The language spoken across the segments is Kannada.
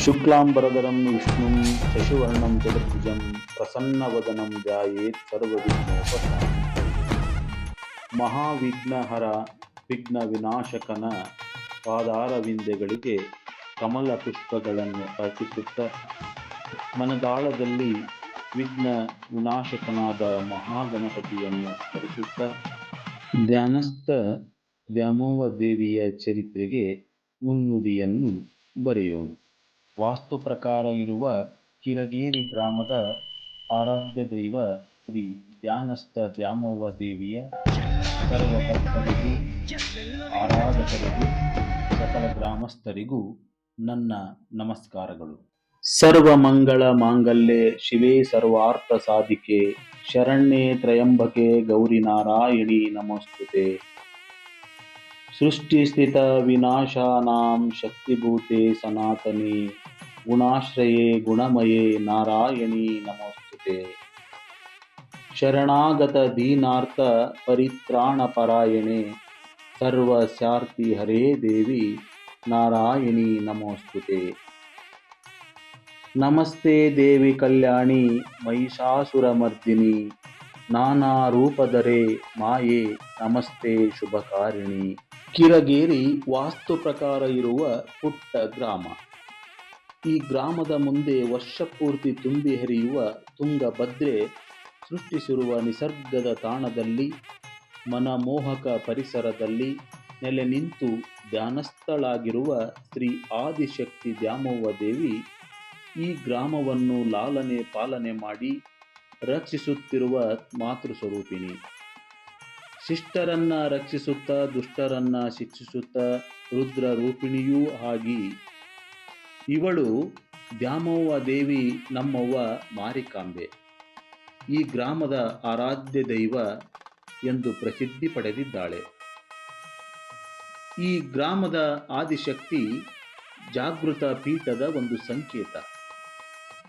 ಶುಕ್ಲಾಂಬರಧರಂ ವಿಷ್ಣುಂ ಶಶಿವರ್ಣಂ ಚತುರ್ಭುಜಂ ಪ್ರಸನ್ನವದನಂ ಧ್ಯಾಯೇತ್ ಸರ್ವವಿಘ್ನೋಪಶಾಂತಯೇ. ಮಹಾವಿಘ್ನಹರ ವಿಘ್ನ ವಿನಾಶಕನ ಪಾದಾರವಿಂದಗಳಿಗೆ ಕಮಲ ಪುಷ್ಪಗಳನ್ನು ಅರ್ಪಿಸುತ್ತ ಮನದಾಳದಲ್ಲಿ ವಿಘ್ನ ವಿನಾಶಕನಾದ ಮಹಾಗಣಪತಿಯನ್ನು ಸ್ಮರಿಸುತ್ತ ಧ್ಯಾನಸ್ಥ ದ್ಯಾಮವ್ವ ದೇವಿಯ ಚರಿತ್ರೆಗೆ ಮುನ್ನುಡಿಯನ್ನು ಬರೆಯೋಣ. ವಾಸ್ತು ಪ್ರಕಾರ ಇರುವ ಕಿರಗೇರಿ ಗ್ರಾಮದ ಆರಾಧ್ಯ ದೈವ ಶ್ರೀ ಧ್ಯಾನಸ್ಥ ದ್ಯಾಮವ್ವ ದೇವಿಯ ಸರ್ವ ಭಕ್ತರಿಗೂ ಆರಾಧಕರಿಗೂ ಸಕಲ ಗ್ರಾಮಸ್ಥರಿಗೂ ನನ್ನ ನಮಸ್ಕಾರಗಳು. ಸರ್ವ ಮಂಗಳ ಮಾಂಗಲ್ಯೆ ಶಿವೆ ಸರ್ವಾರ್ಥ ಸಾಧಿಕೆ ಶರಣ್ಯೆ ತ್ರಯಂಬಕೆ ಗೌರಿ ನಾರಾಯಣಿ ನಮೋಸ್ತುತೆ. ಸೃಷ್ಟಿ ಸ್ಥಿತ ವಿನಾಶಾನಾಂ ಶಕ್ತಿಭೂತೆ ಸನಾತನೆ ಗುಣಾಶ್ರಯೇ ಗುಣಮಯೇ ನಾರಾಯಣಿ ನಮೋಸ್ತುತೆ. ಶರಣಾಗತ ದೀನಾರ್ಥ ಪರಿತ್ರಾಣ ಪರಾಯಣೆ ಸರ್ವಸ್ಯಾರ್ಥಿ ಹರೇ ದೇವಿ ನಾರಾಯಣಿ ನಮೋಸ್ತುತೆ. ನಮಸ್ತೆ ದೇವಿ ಕಲ್ಯಾಣಿ ಮಹಿಷಾಸುರಮರ್ದಿನಿ ನಾನಾ ರೂಪಧರೆ ಮಾಯೆ ನಮಸ್ತೆ ಶುಭಕಾರಿಣಿ. ಕಿರಗೇರಿ ವಾಸ್ತು ಪ್ರಕಾರ ಇರುವ ಪುಟ್ಟ ಗ್ರಾಮ. ಈ ಗ್ರಾಮದ ಮುಂದೆ ವರ್ಷಪೂರ್ತಿ ತುಂಬಿ ಹರಿಯುವ ತುಂಗಭದ್ರೆ ಸೃಷ್ಟಿಸಿರುವ ನಿಸರ್ಗದ ತಾಣದಲ್ಲಿ ಮನಮೋಹಕ ಪರಿಸರದಲ್ಲಿ ನೆಲೆ ನಿಂತು ಧ್ಯಾನಸ್ಥಳಾಗಿರುವ ಶ್ರೀ ಆದಿಶಕ್ತಿ ದ್ಯಾಮವ್ವ ದೇವಿ ಈ ಗ್ರಾಮವನ್ನು ಲಾಲನೆ ಪಾಲನೆ ಮಾಡಿ ರಕ್ಷಿಸುತ್ತಿರುವ ಮಾತೃಸ್ವರೂಪಿಣಿ. ಶಿಷ್ಟರನ್ನ ರಕ್ಷಿಸುತ್ತಾ ದುಷ್ಟರನ್ನ ಶಿಕ್ಷಿಸುತ್ತಾ ರುದ್ರ ರೂಪಿಣಿಯೂ ಆಗಿ ಇವಳು ದ್ಯಾಮವ್ವ ದೇವಿ ನಮ್ಮವ್ವ ಮಾರಿಕಾಂಬೆ ಈ ಗ್ರಾಮದ ಆರಾಧ್ಯ ದೈವ ಎಂದು ಪ್ರಸಿದ್ಧಿ ಪಡೆದಿದ್ದಾಳೆ. ಈ ಗ್ರಾಮದ ಆದಿಶಕ್ತಿ ಜಾಗೃತ ಪೀಠದ ಒಂದು ಸಂಕೇತ.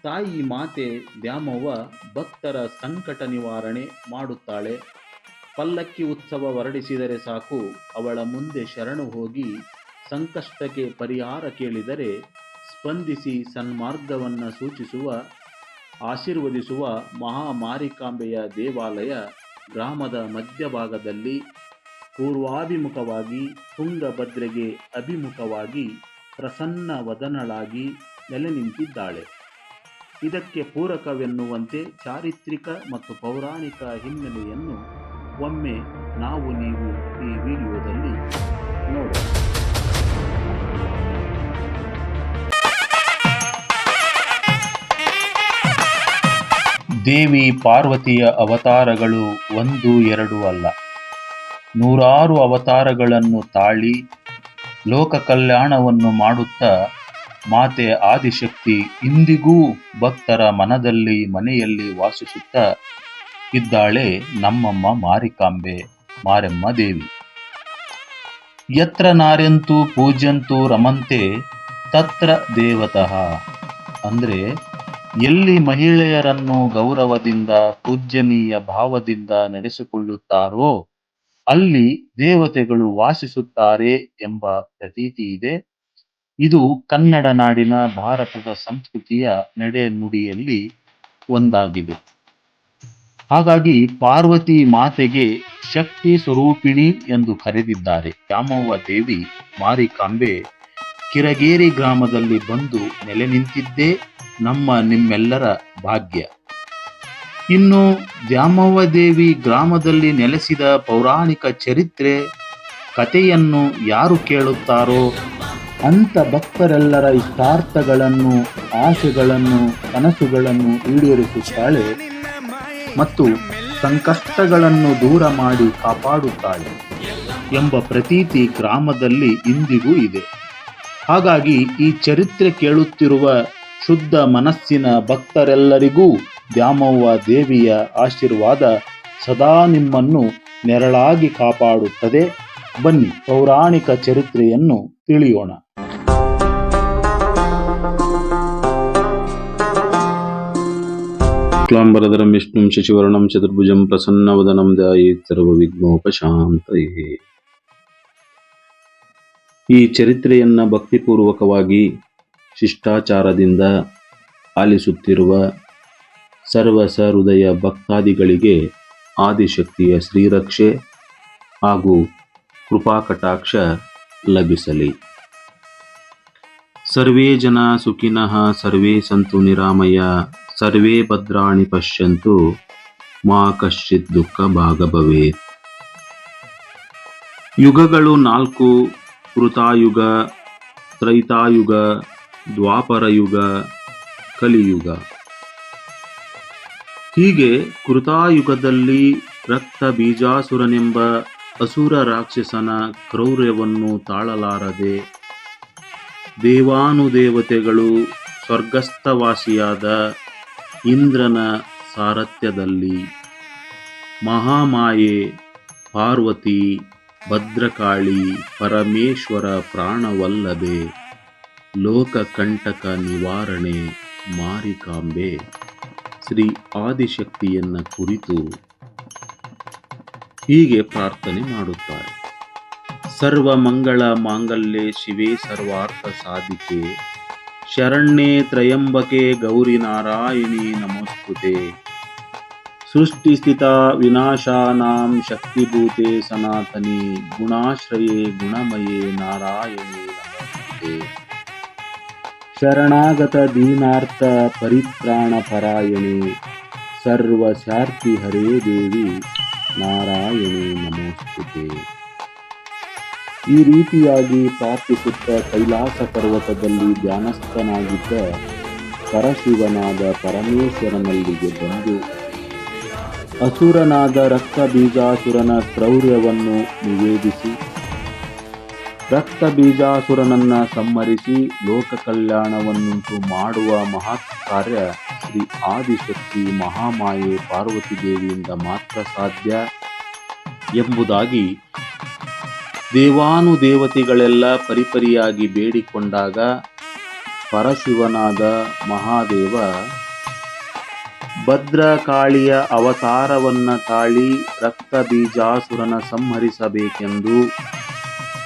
ತಾಯಿ ಮಾತೆ ದ್ಯಾಮವ್ವ ಭಕ್ತರ ಸಂಕಟ ನಿವಾರಣೆ ಮಾಡುತ್ತಾಳೆ. ಪಲ್ಲಕ್ಕಿ ಉತ್ಸವ ಹೊರಡಿಸಿದರೆ ಸಾಕು, ಅವಳ ಮುಂದೆ ಶರಣು ಹೋಗಿ ಸಂಕಷ್ಟಕ್ಕೆ ಪರಿಹಾರ ಕೇಳಿದರೆ ಸ್ಪಂದಿಸಿ ಸನ್ಮಾರ್ಗವನ್ನು ಸೂಚಿಸುವ ಆಶೀರ್ವದಿಸುವ ಮಹಾಮಾರಿಕಾಂಬೆಯ ದೇವಾಲಯ ಗ್ರಾಮದ ಮಧ್ಯಭಾಗದಲ್ಲಿ ಪೂರ್ವಾಭಿಮುಖವಾಗಿ ತುಂಗಭದ್ರೆಗೆ ಅಭಿಮುಖವಾಗಿ ಪ್ರಸನ್ನ ವದನಳಾಗಿ ನೆಲೆ ನಿಂತಿದ್ದಾಳೆ. ಇದಕ್ಕೆ ಪೂರಕವೆನ್ನುವಂತೆ ಚಾರಿತ್ರಿಕ ಮತ್ತು ಪೌರಾಣಿಕ ಹಿನ್ನೆಲೆಯನ್ನು ಒಮ್ಮೆ ನಾವು ನೀವು ಈ ವಿಡಿಯೋದಲ್ಲಿ ನೋಡೋಣ. ದೇವಿ ಪಾರ್ವತಿಯ ಅವತಾರಗಳು 1, 2 ಅಲ್ಲ, 100 ಅವತಾರಗಳನ್ನು ತಾಳಿ ಲೋಕ ಕಲ್ಯಾಣವನ್ನು ಮಾಡುತ್ತಾ ಮಾತೆ ಆದಿಶಕ್ತಿ ಇಂದಿಗೂ ಭಕ್ತರ ಮನದಲ್ಲಿ ಮನೆಯಲ್ಲಿ ವಾಸಿಸುತ್ತಾ ಇದ್ದಾಳೆ ನಮ್ಮಮ್ಮ ಮಾರಿಕಾಂಬೆ ಮಾರೆಮ್ಮ ದೇವಿ. ಯತ್ರ ನಾರ್ಯಂತು ಪೂಜ್ಯಂತು ರಮಂತೆ ತತ್ರ ದೇವತಃ ಅಂದರೆ ಎಲ್ಲಿ ಮಹಿಳೆಯರನ್ನು ಗೌರವದಿಂದ ಪೂಜ್ಯನೀಯ ಭಾವದಿಂದ ನಡೆಸಿಕೊಳ್ಳುತ್ತಾರೋ ಅಲ್ಲಿ ದೇವತೆಗಳು ವಾಸಿಸುತ್ತಾರೆ ಎಂಬ ಪ್ರತೀತಿ ಇದೆ. ಇದು ಕನ್ನಡ ನಾಡಿನ ಭಾರತದ ಸಂಸ್ಕೃತಿಯ ನಡೆ ನುಡಿಯಲ್ಲಿ ಒಂದಾಗಿದೆ. ಹಾಗಾಗಿ ಪಾರ್ವತಿ ಮಾತೆಗೆ ಶಕ್ತಿ ಸ್ವರೂಪಿಣಿ ಎಂದು ಕರೆದಿದ್ದಾರೆ. ದ್ಯಾಮವ್ವ ದೇವಿ ಮಾರಿಕಾಂಬೆ ಕಿರಗೇರಿ ಗ್ರಾಮದಲ್ಲಿ ಬಂದು ನೆಲೆ ನಿಂತಿದ್ದೇ ನಿಮ್ಮೆಲ್ಲರ ಭಾಗ್ಯ. ಇನ್ನು ದ್ಯಾಮವ್ವ ದೇವಿ ಗ್ರಾಮದಲ್ಲಿ ನೆಲೆಸಿದ ಪೌರಾಣಿಕ ಚರಿತ್ರೆ ಕಥೆಯನ್ನು ಯಾರು ಕೇಳುತ್ತಾರೋ ಅಂಥ ಭಕ್ತರೆಲ್ಲರ ಇಷ್ಟಾರ್ಥಗಳನ್ನು ಆಸೆಗಳನ್ನು ಕನಸುಗಳನ್ನು ಈಡೇರಿಸುತ್ತಾಳೆ ಮತ್ತು ಸಂಕಷ್ಟಗಳನ್ನು ದೂರ ಮಾಡಿ ಕಾಪಾಡುತ್ತಾಳೆ ಎಂಬ ಪ್ರತೀತಿ ಗ್ರಾಮದಲ್ಲಿ ಇಂದಿಗೂ ಇದೆ. ಹಾಗಾಗಿ ಈ ಚರಿತ್ರೆ ಕೇಳುತ್ತಿರುವ ಶುದ್ಧ ಮನಸ್ಸಿನ ಭಕ್ತರೆಲ್ಲರಿಗೂ ದ್ಯಾಮವ್ವ ದೇವಿಯ ಆಶೀರ್ವಾದ ಸದಾ ನಿಮ್ಮನ್ನು ನೆರಳಾಗಿ ಕಾಪಾಡುತ್ತದೆ. ಬನ್ನಿ ಪೌರಾಣಿಕ ಚರಿತ್ರೆಯನ್ನು ತಿಳಿಯೋಣ. ಶುಕ್ಲಾಂಬರಧರಂ ವಿಷ್ಣುಂ ಶಶಿವರ್ಣಂ ಚತುರ್ಭುಜಂ ಪ್ರಸನ್ನವದನಂ ಧ್ಯಾಯೇತ್ ಸರ್ವವಿಘ್ನೋಪಶಾಂತಯೇ. ಈ ಚರಿತ್ರೆಯನ್ನ ಭಕ್ತಿಪೂರ್ವಕವಾಗಿ ಶಿಷ್ಟಾಚಾರದಿಂದ ಆಲಿಸುತ್ತಿರುವ ಸರ್ವ ಸಹೃದಯ ಭಕ್ತಾದಿಗಳಿಗೆ ಆದಿಶಕ್ತಿಯ ಶ್ರೀರಕ್ಷೆ ಹಾಗೂ ಕೃಪಾಕಟಾಕ್ಷ ಲಭಿಸಲಿ. ಸರ್ವೇ ಜನ ಸುಖಿನಃ ಸರ್ವೇ ಸಂತು ನಿರಾಮಯ ಸರ್ವೇ ಭದ್ರಾಣಿ ಪಶ್ಯಂತು ಮಾ ಕಶ್ಚಿತ್ ದುಃಖ ಭಾಗ ಭವೇತ್. ಯುಗಗಳು 4: ಕೃತಾಯುಗ, ತ್ರೈತಾಯುಗ, ದ್ವಾಪರಯುಗ, ಕಲಿಯುಗ. ಹೀಗೆ ಕೃತಾಯುಗದಲ್ಲಿ ರಕ್ತ ಬೀಜಾಸುರನೆಂಬ ಅಸುರ ರಾಕ್ಷಸನ ಕ್ರೌರ್ಯವನ್ನು ತಾಳಲಾರದೆ ದೇವಾನುದೇವತೆಗಳು ಸ್ವರ್ಗಸ್ಥವಾಸಿಯಾದ ಇಂದ್ರನ ಸಾರಥ್ಯದಲ್ಲಿ ಮಹಾಮಾಯೆ ಪಾರ್ವತಿ, ಭದ್ರಕಾಳಿ, ಪರಮೇಶ್ವರ ಪ್ರಾಣವಲ್ಲದೆ ಲೋಕಕಂಟಕ ನಿವಾರಣೆ ಮಾರಿಕಾಂಬೆ ಶ್ರೀ ಆದಿಶಕ್ತಿಯನ್ನ ಕುರಿತು ಹೀಗೆ ಪ್ರಾರ್ಥನೆ ಮಾಡುತ್ತಾರೆ. ಸರ್ವ ಮಂಗಳ ಮಾಂಗಲ್ಯೆ ಶಿವೆ ಸರ್ವಾರ್ಥ ಸಾಧಿಕೆ ಶರಣ್ಯೆ ತ್ರಯಂಬಕೆ ಗೌರಿ ನಾರಾಯಣಿ ನಮೋಸ್ತುತೆ. ಸೃಷ್ಟಿ ಸ್ಥಿತ ವಿನಾಶಾನಾಂ ಶಕ್ತಿಭೂತೆ ಸನಾತನಿ ಗುಣಾಶ್ರಯೇ ಗುಣಮಯೇ ನಾರಾಯಣಿ ನಮೋಸ್ತುತೆ. ಶರಣಾಗತ ದೀನಾರ್ಥ ಪರಿತ್ರಾಣ ಪರಾಯಣೆ ಸರ್ವಸ್ಯಾರ್ಥಿ ಹರೇ ದೇವಿ ನಾರಾಯಣಿ ನಮೋಸ್ತುತೆ. ಈ ರೀತಿಯಾಗಿ ಪ್ರಾರ್ಥಿಸುತ್ತ ಕೈಲಾಸ ಪರ್ವತದಲ್ಲಿ ಧ್ಯಾನಸ್ಥನಾಗಿದ್ದ ಪರಶಿವನಾದ ಪರಮೇಶ್ವರನಲ್ಲಿಗೆ ಬಂದು ಅಸುರನಾದ ರಕ್ತ ಬೀಜಾಸುರನ ಕ್ರೌರ್ಯವನ್ನು ನಿವೇದಿಸಿ ರಕ್ತ ಬೀಜಾಸುರನನ್ನ ಸಂಹರಿಸಿ ಲೋಕ ಕಲ್ಯಾಣವನ್ನುಂಟು ಮಾಡುವ ಮಹತ್ ಕಾರ್ಯ ಶ್ರೀ ಆದಿಶಕ್ತಿ ಮಹಾಮಾಯೆ ಪಾರ್ವತಿ ದೇವಿಯಿಂದ ಮಾತ್ರ ಸಾಧ್ಯ ಎಂಬುದಾಗಿ ದೇವಾನುದೇವತೆಗಳೆಲ್ಲ ಪರಿಪರಿಯಾಗಿ ಬೇಡಿಕೊಂಡಾಗ ಪರಶಿವನಾದ ಮಹಾದೇವ ಭದ್ರಕಾಳಿಯ ಅವತಾರವನ್ನ ತಾಳಿ ರಕ್ತ ಬೀಜಾಸುರನ ಸಂಹರಿಸಬೇಕೆಂದು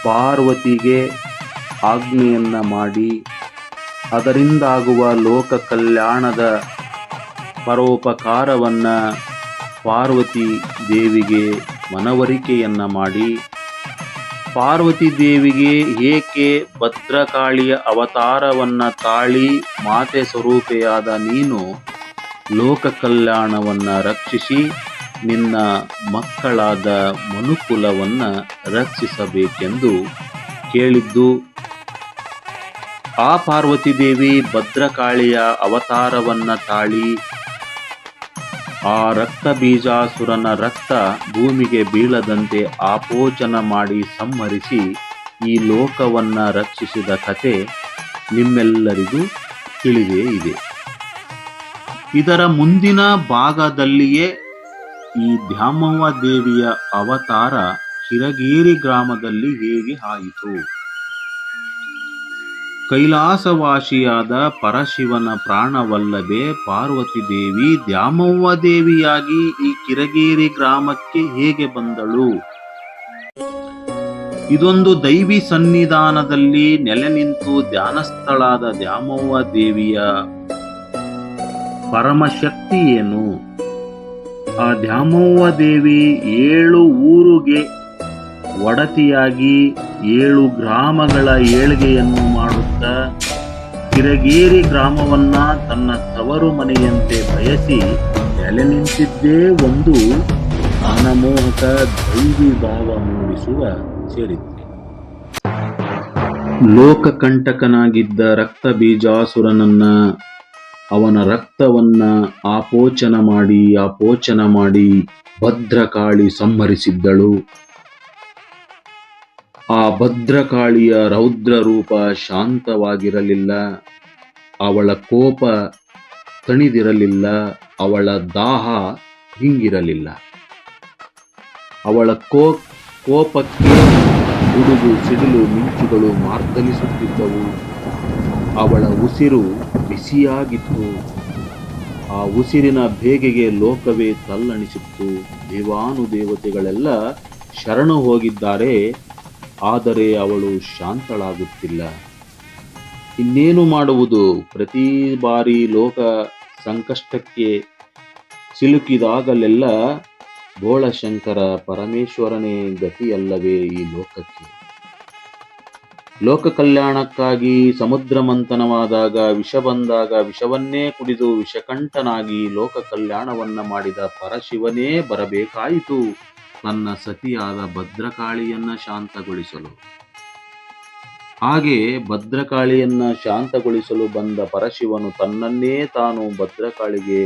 ಪಾರ್ವತಿಗೆ ಆಜ್ಞೆಯನ್ನ ಮಾಡಿ ಅದರಿಂದಾಗುವ ಲೋಕ ಕಲ್ಯಾಣದ ಪರೋಪಕಾರವನ್ನ ಪಾರ್ವತಿ ದೇವಿಗೆ ಮನವರಿಕೆಯನ್ನ ಮಾಡಿ ಪಾರ್ವತಿ ದೇವಿಗೆ ಏಕೆ ಭದ್ರಕಾಳಿಯ ಅವತಾರವನ್ನ ತಾಳಿ ಮಾತೆ ಸ್ವರೂಪೆಯಾದ ನೀನು ಲೋಕ ಕಲ್ಯಾಣವನ್ನ ರಕ್ಷಿಸಿ ನಿನ್ನ ಮಕ್ಕಳಾದ ಮನುಕುಲವನ್ನ ರಕ್ಷಿಸಬೇಕೆಂದು ಕೇಳಿದ್ದು, ಆ ಪಾರ್ವತಿ ದೇವಿ ಭದ್ರಕಾಳಿಯ ಅವತಾರವನ್ನ ತಾಳಿ ಆ ರಕ್ತ ಬೀಜಾಸುರನ ರಕ್ತ ಭೂಮಿಗೆ ಬೀಳದಂತೆ ಆಪೋಚನ ಮಾಡಿ ಸಂಹರಿಸಿ ಈ ಲೋಕವನ್ನ ರಕ್ಷಿಸಿದ ಕಥೆ ನಿಮ್ಮೆಲ್ಲರಿಗೂ ತಿಳಿದೇ ಇದೆ. ಇದರ ಮುಂದಿನ ಭಾಗದಲ್ಲಿಯೇ ಈ ದ್ಯಾಮವ್ವ ದೇವಿಯ ಅವತಾರ ಶಿರಗೇರಿ ಗ್ರಾಮದಲ್ಲಿ ಹೇಗೆ ಆಯಿತು, ಕೈಲಾಸವಾಸಿಯಾದ ಪರಶಿವನ ಪ್ರಾಣವಲ್ಲದೆ ಪಾರ್ವತಿ ದೇವಿ ದ್ಯಾಮವ್ವ ದೇವಿಯಾಗಿ ಈ ಕಿರಗೇರಿ ಗ್ರಾಮಕ್ಕೆ ಹೇಗೆ ಬಂದಳು, ಇದೊಂದು ದೈವಿ ಸನ್ನಿಧಾನದಲ್ಲಿ ನೆಲೆ ನಿಂತು ಧ್ಯಾನಸ್ಥಳಾದ ದ್ಯಾಮವ್ವ ದೇವಿಯ ಪರಮಶಕ್ತಿ ಏನು, ಆ ದ್ಯಾಮವ್ವ ದೇವಿ 7 ಊರಿಗೆ ಒಡತಿಯಾಗಿ 7 ಗ್ರಾಮಗಳ ಏಳ್ಗೆಯನ್ನು ಮಾಡುತ್ತಾ ಕಿರಗೇರಿ ಗ್ರಾಮವನ್ನ ತನ್ನ ತವರು ಮನೆಯಂತೆ ಬಯಸಿ ನೆಲೆ ನಿಂತಿದ್ದೇ ಒಂದು ಮನಮೋಹಕ ದೈವಿ ಭಾವ ಮೂಡಿಸುವ ಚರಿತ್ರೆ. ಲೋಕಕಂಟಕನಾಗಿದ್ದ ರಕ್ತ ಬೀಜಾಸುರನನ್ನ ಅವನ ರಕ್ತವನ್ನ ಆಪೋಚನ ಮಾಡಿ ಭದ್ರಕಾಳಿ ಸಂಹರಿಸಿದ್ದಳು. ಆ ಭದ್ರಕಾಳಿಯ ರೌದ್ರ ರೂಪ ಶಾಂತವಾಗಿರಲಿಲ್ಲ, ಅವಳ ಕೋಪ ತಣಿದಿರಲಿಲ್ಲ, ಅವಳ ದಾಹ ಹಿಂಗಿರಲಿಲ್ಲ. ಅವಳ ಕೋಪಕ್ಕೆ ಗುಡುಗು ಸಿಡಿಲು ಮಿಂಚುಗಳು ಮಾರ್ದಲಿಸುತ್ತಿದ್ದವು. ಅವಳ ಉಸಿರು ಬಿಸಿಯಾಗಿತ್ತು. ಆ ಉಸಿರಿನ ಬೇಗೆಗೆ ಲೋಕವೇ ತಲ್ಲಣಿಸಿತ್ತು. ದೇವಾನುದೇವತೆಗಳೆಲ್ಲ ಶರಣು ಹೋಗಿದ್ದಾರೆ, ಆದರೆ ಅವಳು ಶಾಂತಳಾಗುತ್ತಿಲ್ಲ. ಇನ್ನೇನು ಮಾಡುವುದು? ಪ್ರತಿ ಬಾರಿ ಲೋಕ ಸಂಕಷ್ಟಕ್ಕೆ ಸಿಲುಕಿದಾಗಲೆಲ್ಲ ಬೋಳಶಂಕರ ಪರಮೇಶ್ವರನೇ ಗತಿಯಲ್ಲವೇ ಈ ಲೋಕಕ್ಕೆ? ಲೋಕ ಕಲ್ಯಾಣಕ್ಕಾಗಿ ಸಮುದ್ರ ಮಂಥನವಾದಾಗ ವಿಷ ಬಂದಾಗ ವಿಷವನ್ನೇ ಕುಡಿದು ವಿಷಕಂಠನಾಗಿ ಲೋಕ ಕಲ್ಯಾಣವನ್ನ ಮಾಡಿದ ಪರಶಿವನೇ ಬರಬೇಕಾಯಿತು ತನ್ನ ಸತಿಯಾದ ಭದ್ರಕಾಳಿಯನ್ನ ಶಾಂತಗೊಳಿಸಲು. ಹಾಗೆ ಭದ್ರಕಾಳಿಯನ್ನ ಶಾಂತಗೊಳಿಸಲು ಬಂದ ಪರಶಿವನು ತನ್ನನ್ನೇ ತಾನು ಭದ್ರಕಾಳಿಗೆ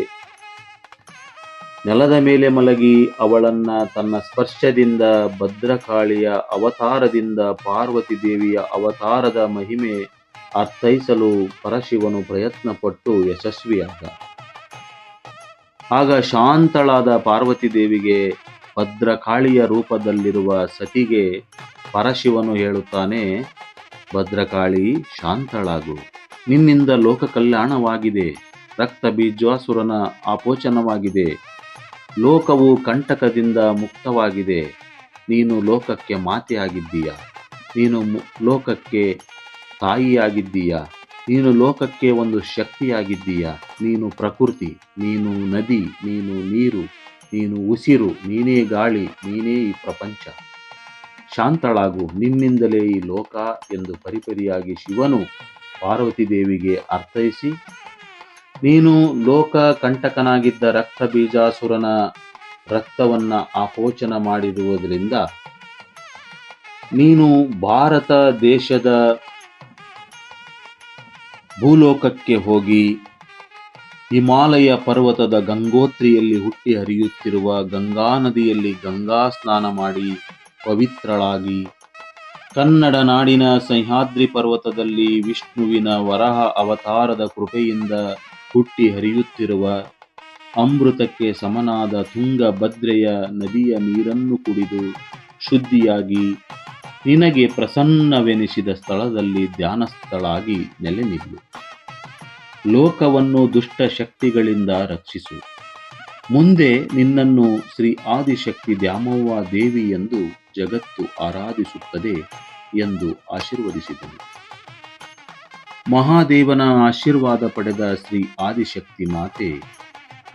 ನೆಲದ ಮೇಲೆ ಮಲಗಿ ಅವಳನ್ನ ತನ್ನ ಸ್ಪರ್ಶದಿಂದ ಭದ್ರಕಾಳಿಯ ಅವತಾರದಿಂದ ಪಾರ್ವತಿ ದೇವಿಯ ಅವತಾರದ ಮಹಿಮೆ ಅರ್ಥೈಸಲು ಪರಶಿವನು ಪ್ರಯತ್ನಪಟ್ಟು ಯಶಸ್ವಿಯಾದ. ಆಗ ಶಾಂತಳಾದ ಪಾರ್ವತಿ ದೇವಿಗೆ ಭದ್ರಕಾಳಿಯ ರೂಪದಲ್ಲಿರುವ ಸತಿಗೆ ಪರಶಿವನು ಹೇಳುತ್ತಾನೆ, ಭದ್ರಕಾಳಿ ಶಾಂತಳಾಗು, ನಿನ್ನಿಂದ ಲೋಕ ಕಲ್ಯಾಣವಾಗಿದೆ, ರಕ್ತ ಬೀಜಾಸುರನ ಆಪೋಚನವಾಗಿದೆ, ಲೋಕವು ಕಂಟಕದಿಂದ ಮುಕ್ತವಾಗಿದೆ, ನೀನು ಲೋಕಕ್ಕೆ ಮಾತೆಯಾಗಿದ್ದೀಯ, ನೀನು ಲೋಕಕ್ಕೆ ತಾಯಿಯಾಗಿದ್ದೀಯ, ನೀನು ಲೋಕಕ್ಕೆ ಒಂದು ಶಕ್ತಿಯಾಗಿದ್ದೀಯ, ನೀನು ಪ್ರಕೃತಿ, ನೀನು ನದಿ, ನೀನು ನೀರು, ನೀನು ಉಸಿರು, ನೀನೇ ಗಾಳಿ, ನೀನೇ ಈ ಪ್ರಪಂಚ. ಶಾಂತಳಾಗು, ನಿನ್ನಿಂದಲೇ ಈ ಲೋಕ ಎಂದು ಪರಿಪರಿಯಾಗಿ ಶಿವನು ಪಾರ್ವತಿ ದೇವಿಗೆ ಅರ್ಥೈಸಿ, ನೀನು ಲೋಕ ಕಂಟಕನಾಗಿದ್ದ ರಕ್ತ ಬೀಜಾಸುರನ ರಕ್ತವನ್ನ ಆಪೋಚನ ಮಾಡಿರುವುದರಿಂದ ನೀನು ಭಾರತ ದೇಶದ ಭೂಲೋಕಕ್ಕೆ ಹೋಗಿ ಹಿಮಾಲಯ ಪರ್ವತದ ಗಂಗೋತ್ರಿಯಲ್ಲಿ ಹುಟ್ಟಿ ಹರಿಯುತ್ತಿರುವ ಗಂಗಾ ನದಿಯಲ್ಲಿ ಗಂಗಾ ಸ್ನಾನ ಮಾಡಿ ಪವಿತ್ರಳಾಗಿ, ಕನ್ನಡ ನಾಡಿನ ಸಹ್ಯಾದ್ರಿ ಪರ್ವತದಲ್ಲಿ ವಿಷ್ಣುವಿನ ವರಹ ಅವತಾರದ ಕೃಪೆಯಿಂದ ಹುಟ್ಟಿ ಹರಿಯುತ್ತಿರುವ ಅಮೃತಕ್ಕೆ ಸಮನಾದ ತುಂಗಭದ್ರೆಯ ನದಿಯ ನೀರನ್ನು ಕುಡಿದು ಶುದ್ಧಿಯಾಗಿ ನಿನಗೆ ಪ್ರಸನ್ನವೆನಿಸಿದ ಸ್ಥಳದಲ್ಲಿ ಧ್ಯಾನಸ್ಥಳಾಗಿ ನೆಲೆ ನಿಲ್ಲು. ಲೋಕವನ್ನು ದುಷ್ಟ ಶಕ್ತಿಗಳಿಂದ ರಕ್ಷಿಸು. ಮುಂದೆ ನಿನ್ನನ್ನು ಶ್ರೀ ಆದಿಶಕ್ತಿ ದ್ಯಾಮವ್ವ ದೇವಿ ಎಂದು ಜಗತ್ತು ಆರಾಧಿಸುತ್ತದೆ ಎಂದು ಆಶೀರ್ವದಿಸಿದನು. ಮಹಾದೇವನ ಆಶೀರ್ವಾದ ಪಡೆದ ಶ್ರೀ ಆದಿಶಕ್ತಿ ಮಾತೆ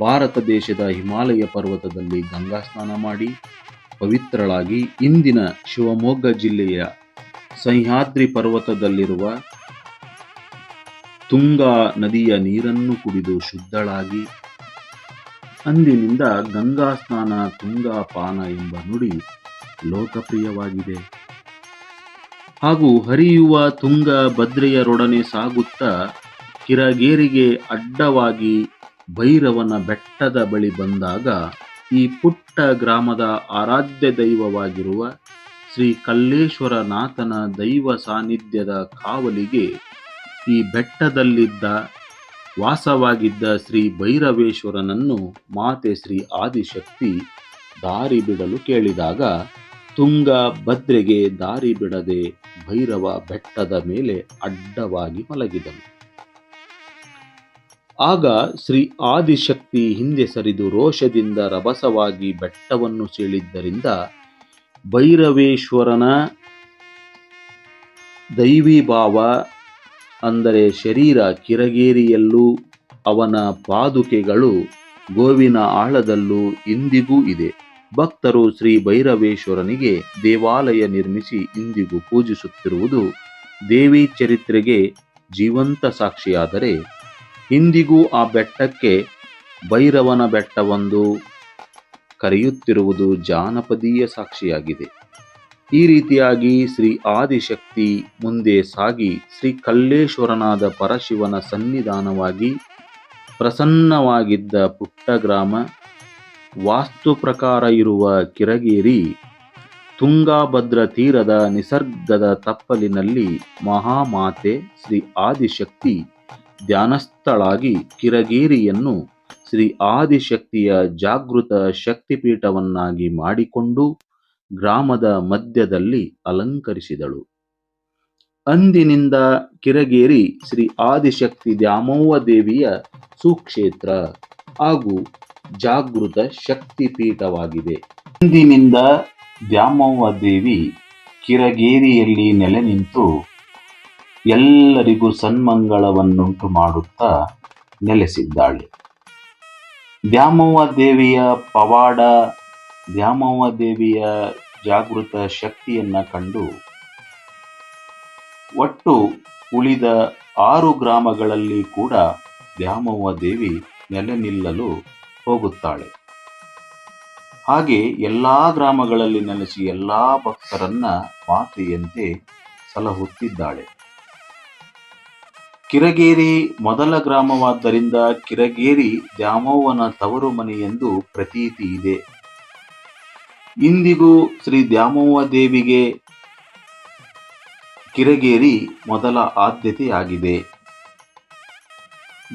ಭಾರತ ದೇಶದ ಹಿಮಾಲಯ ಪರ್ವತದಲ್ಲಿ ಗಂಗಾ ಸ್ನಾನ ಮಾಡಿ ಪವಿತ್ರಳಾಗಿ ಇಂದಿನ ಶಿವಮೊಗ್ಗ ಜಿಲ್ಲೆಯ ಸಹ್ಯಾದ್ರಿ ಪರ್ವತದಲ್ಲಿರುವ ತುಂಗಾ ನದಿಯ ನೀರನ್ನು ಕುಡಿದು ಶುದ್ಧಳಾಗಿ, ಅಂದಿನಿಂದ ಗಂಗಾ ಸ್ನಾನ ತುಂಗಾ ಪಾನ ಎಂಬ ನುಡಿ ಲೋಕಪ್ರಿಯವಾಗಿದೆ. ಹಾಗೂ ಹರಿಯುವ ತುಂಗ ಭದ್ರೆಯರೊಡನೆ ಸಾಗುತ್ತಾ ಕಿರಗೇರಿಗೆ ಅಡ್ಡವಾಗಿ ಭೈರವನ ಬೆಟ್ಟದ ಬಳಿ ಬಂದಾಗ ಈ ಪುಟ್ಟ ಗ್ರಾಮದ ಆರಾಧ್ಯ ದೈವವಾಗಿರುವ ಶ್ರೀ ಕಲ್ಲೇಶ್ವರನಾಥನ ದೈವ ಸಾನ್ನಿಧ್ಯದ ಕಾವಲಿಗೆ ಈ ಬೆಟ್ಟದಲ್ಲಿದ್ದ ವಾಸವಾಗಿದ್ದ ಶ್ರೀ ಭೈರವೇಶ್ವರನನ್ನು ಮಾತೆ ಶ್ರೀ ಆದಿಶಕ್ತಿ ದಾರಿ ಬಿಡಲು ಕೇಳಿದಾಗ ತುಂಗ ಭದ್ರೆಗೆ ದಾರಿ ಬಿಡದೆ ಭೈರವ ಬೆಟ್ಟದ ಮೇಲೆ ಅಡ್ಡವಾಗಿ ಮಲಗಿದನು. ಆಗ ಶ್ರೀ ಆದಿಶಕ್ತಿ ಹಿಂದೆ ಸರಿದು ರೋಷದಿಂದ ರಭಸವಾಗಿ ಬೆಟ್ಟವನ್ನು ಸೀಳಿದ್ದರಿಂದ ಭೈರವೇಶ್ವರನ ದೈವೀಭಾವ ಅಂದರೆ ಶರೀರ ಕಿರಗೇರಿಯಲ್ಲೂ ಅವನ ಪಾದುಕೆಗಳು ಗೋವಿನ ಆಳದಲ್ಲೂ ಇಂದಿಗೂ ಇದೆ. ಭಕ್ತರು ಶ್ರೀ ಭೈರವೇಶ್ವರನಿಗೆ ದೇವಾಲಯ ನಿರ್ಮಿಸಿ ಇಂದಿಗೂ ಪೂಜಿಸುತ್ತಿರುವುದು ದೇವಿ ಚರಿತ್ರೆಗೆ ಜೀವಂತ ಸಾಕ್ಷಿಯಾದರೆ, ಇಂದಿಗೂ ಆ ಬೆಟ್ಟಕ್ಕೆ ಭೈರವನ ಬೆಟ್ಟವೆಂದು ಕರೆಯುತ್ತಿರುವುದು ಜಾನಪದೀಯ ಸಾಕ್ಷಿಯಾಗಿದೆ. ಈ ರೀತಿಯಾಗಿ ಶ್ರೀ ಆದಿಶಕ್ತಿ ಮುಂದೆ ಸಾಗಿ ಶ್ರೀ ಕಲ್ಲೇಶ್ವರನಾದ ಪರಶಿವನ ಸನ್ನಿಧಾನವಾಗಿ ಪ್ರಸನ್ನವಾಗಿದ್ದ ಪುಟ್ಟ ಗ್ರಾಮ, ವಾಸ್ತು ಪ್ರಕಾರ ಇರುವ ಕಿರಗೇರಿ, ತುಂಗಾಭದ್ರ ತೀರದ ನಿಸರ್ಗದ ತಪ್ಪಲಿನಲ್ಲಿ ಮಹಾಮಾತೆ ಶ್ರೀ ಆದಿಶಕ್ತಿ ಧ್ಯಾನಸ್ಥಳಾಗಿ ಕಿರಗೇರಿಯನ್ನು ಶ್ರೀ ಆದಿಶಕ್ತಿಯ ಜಾಗೃತ ಶಕ್ತಿಪೀಠವನ್ನಾಗಿ ಮಾಡಿಕೊಂಡು ಗ್ರಾಮದ ಮಧ್ಯದಲ್ಲಿ ಅಲಂಕರಿಸಿದಳು. ಅಂದಿನಿಂದ ಕಿರಗೇರಿ ಶ್ರೀ ಆದಿಶಕ್ತಿ ದ್ಯಾಮವ್ವ ದೇವಿಯ ಸುಕ್ಷೇತ್ರ ಹಾಗೂ ಜಾಗೃತ ಶಕ್ತಿಪೀಠವಾಗಿದೆ. ಅಂದಿನಿಂದ ದ್ಯಾಮವ್ವ ದೇವಿ ಕಿರಗೇರಿಯಲ್ಲಿ ನೆಲೆ ನಿಂತು ಎಲ್ಲರಿಗೂ ಸನ್ಮಂಗಳವನ್ನುಂಟು ಮಾಡುತ್ತಾ ನೆಲೆಸಿದ್ದಾಳೆ. ದ್ಯಾಮವ್ವ ದೇವಿಯ ಪವಾಡ, ದ್ಯಾಮವ್ವ ದೇವಿಯ ಜಾಗೃತ ಶಕ್ತಿಯನ್ನ ಕಂಡು ಒಟ್ಟು ಉಳಿದ 6 ಗ್ರಾಮಗಳಲ್ಲಿ ಕೂಡ ದ್ಯಾಮವ್ವ ದೇವಿ ನೆಲೆ ನಿಲ್ಲಲು ಹೋಗುತ್ತಾಳೆ. ಹಾಗೆ ಎಲ್ಲಾ ಗ್ರಾಮಗಳಲ್ಲಿ ನೆಲೆಸಿ ಎಲ್ಲಾ ಭಕ್ತರನ್ನ ಮಾತೆಯಂತೆ ಸಲಹುತ್ತಿದ್ದಾಳೆ. ಕಿರಗೇರಿ ಮೊದಲ ಗ್ರಾಮವಾದ್ದರಿಂದ ಕಿರಗೇರಿ ದ್ಯಾಮವ್ವನ ತವರು ಮನೆ ಎಂದು ಪ್ರತೀತಿ ಇದೆ. ಇಂದಿಗೂ ಶ್ರೀ ದ್ಯಾಮವ್ವ ದೇವಿಗೆ ಕಿರಗೇರಿ ಮೊದಲ ಆದ್ಯತೆಯಾಗಿದೆ.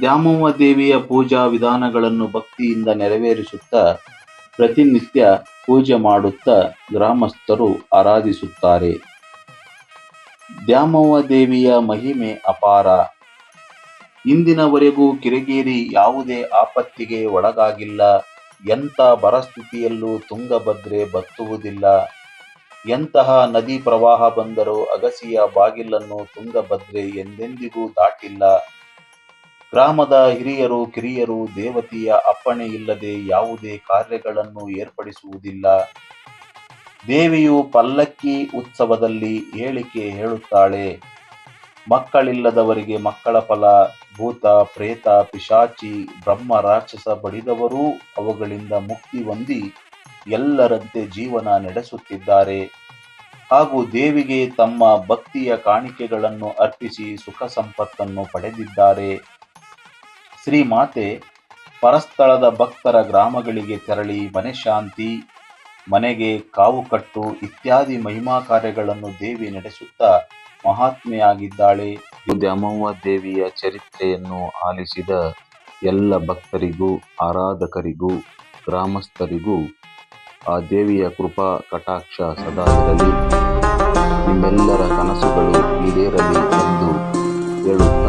ದ್ಯಾಮವ್ವ ದೇವಿಯ ಪೂಜಾ ವಿಧಾನಗಳನ್ನು ಭಕ್ತಿಯಿಂದ ನೆರವೇರಿಸುತ್ತಾ ಪ್ರತಿನಿತ್ಯ ಪೂಜೆ ಮಾಡುತ್ತಾ ಗ್ರಾಮಸ್ಥರು ಆರಾಧಿಸುತ್ತಾರೆ. ದ್ಯಾಮವ್ವ ದೇವಿಯ ಮಹಿಮೆ ಅಪಾರ. ಇಂದಿನವರೆಗೂ ಕಿರಗೇರಿ ಯಾವುದೇ ಆಪತ್ತಿಗೆ ಒಳಗಾಗಿಲ್ಲ. ಎಂಥ ಬರಸ್ಥಿತಿಯಲ್ಲೂ ತುಂಗಭದ್ರೆ ಬತ್ತುವುದಿಲ್ಲ. ಎಂತಹ ನದಿ ಪ್ರವಾಹ ಬಂದರೂ ಅಗಸಿಯ ಬಾಗಿಲನ್ನು ತುಂಗಭದ್ರೆ ಎಂದೆಂದಿಗೂ ದಾಟಿಲ್ಲ. ಗ್ರಾಮದ ಹಿರಿಯರು ಕಿರಿಯರು ದೇವತೆಯ ಅಪ್ಪಣೆ ಇಲ್ಲದೆ ಯಾವುದೇ ಕಾರ್ಯಗಳನ್ನು ಏರ್ಪಡಿಸುವುದಿಲ್ಲ. ದೇವಿಯು ಪಲ್ಲಕ್ಕಿ ಉತ್ಸವದಲ್ಲಿ ಹೇಳಿಕೆ ಹೇಳುತ್ತಾಳೆ. ಮಕ್ಕಳಿಲ್ಲದವರಿಗೆ ಮಕ್ಕಳ ಫಲ, ಭೂತ ಪ್ರೇತ ಪಿಶಾಚಿ ಬ್ರಹ್ಮ ರಾಕ್ಷಸ ಬಡಿದವರೂ ಅವುಗಳಿಂದ ಮುಕ್ತಿ ಹೊಂದಿ ಎಲ್ಲರಂತೆ ಜೀವನ ನಡೆಸುತ್ತಿದ್ದಾರೆ. ಹಾಗೂ ದೇವಿಗೆ ತಮ್ಮ ಭಕ್ತಿಯ ಕಾಣಿಕೆಗಳನ್ನು ಅರ್ಪಿಸಿ ಸುಖ ಸಂಪತ್ತನ್ನು ಪಡೆದಿದ್ದಾರೆ. ಶ್ರೀಮಾತೆ ಪರಸ್ಥಳದ ಭಕ್ತರ ಗ್ರಾಮಗಳಿಗೆ ತೆರಳಿ ಮನೆ ಶಾಂತಿ, ಮನೆಗೆ ಕಾವು ಕಟ್ಟು ಇತ್ಯಾದಿ ಮಹಿಮಾ ಕಾರ್ಯಗಳನ್ನು ದೇವಿ ನಡೆಸುತ್ತಾ ಮಹಾತ್ಮೆಯಾಗಿದ್ದಾಳೆ. ದ್ಯಾಮವ್ವ ದೇವಿಯ ಚರಿತ್ರೆಯನ್ನು ಆಲಿಸಿದ ಎಲ್ಲ ಭಕ್ತರಿಗೂ, ಆರಾಧಕರಿಗೂ, ಗ್ರಾಮಸ್ಥರಿಗೂ ಆ ದೇವಿಯ ಕೃಪಾ ಕಟಾಕ್ಷ ಸದಾ ಇರಲಿ. ನಿಮ್ಮೆಲ್ಲರ ಕನಸುಗಳು ಈಡೇರಲಿ ಎಂದು ಹೇಳುತ್ತಾ